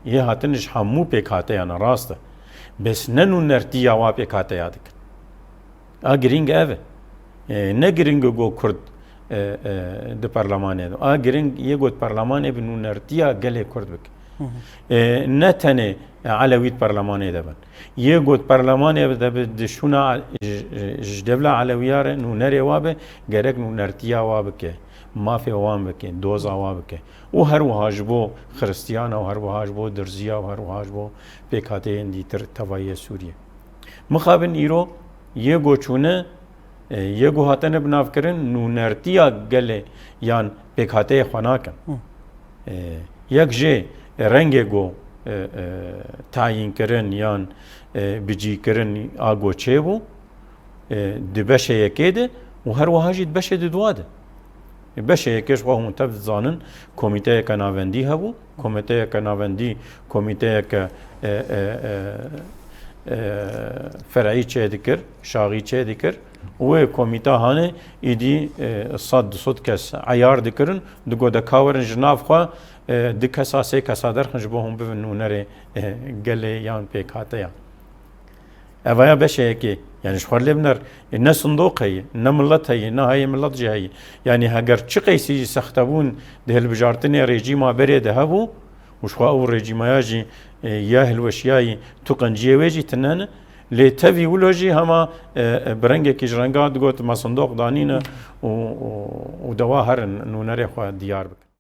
یه هاتنش همو پیکاته یا راسته بس ننو نرتیا وا پیکاته یاد کن گرینگ اوه نه گرینگ گو کرد د پارلمانه دو گرینگ یه گوت پارلمانه بنو نرتیا گله کرد بک نه تنه علویت پارلمانه دبن یه گوت پارلمانه دشونا جدبلا علویار نو نره وابه گرک نو نرتیا وابکه مافی وام بکه دوزا وابکه و هر وهاج بو خرستیان و هر وهاج بو درزیا و هر وهاج بو پیکاته اندی تر توایی سوریه مخابن ایرو یه گوچونه یه گو هاتنه بناف کرن نو نرتیا گله یان پیکاته خوناکن یک جه رنگ گو تعیین کرن یان بجی کرن آگو چه بو دی بشه یکی ده و هر وهاجی دی بشه دی دواده بشه یکیش خواهو منتفض زانن کمیته که ناوندی هبو کمیته که ناوندی کمیته که فرعی چه دکر شاغی چه دکر و کمیته هانه ایدی صد کس عیار دکرن دگو دکاورن جناف خواه دی کسا سه کسا درخنج بو هم ببینو نره گله یان پیکاته یان اویا بشه یکی یعنی شخور لبنر نه صندوق هی نه ملت هی نه های ملت جه هی یعنی هگر چه قیسی سختبون ده البجارتنی رژیما بره ده هبو وشخوا او رژیما جی یا هلوشیای تو قنجیه ویجی تنانه لی تاوی ولوجی هما برنگه کش رنگات گوت ما صندوق دانینه و دوا هر نونره خواه دیار بکن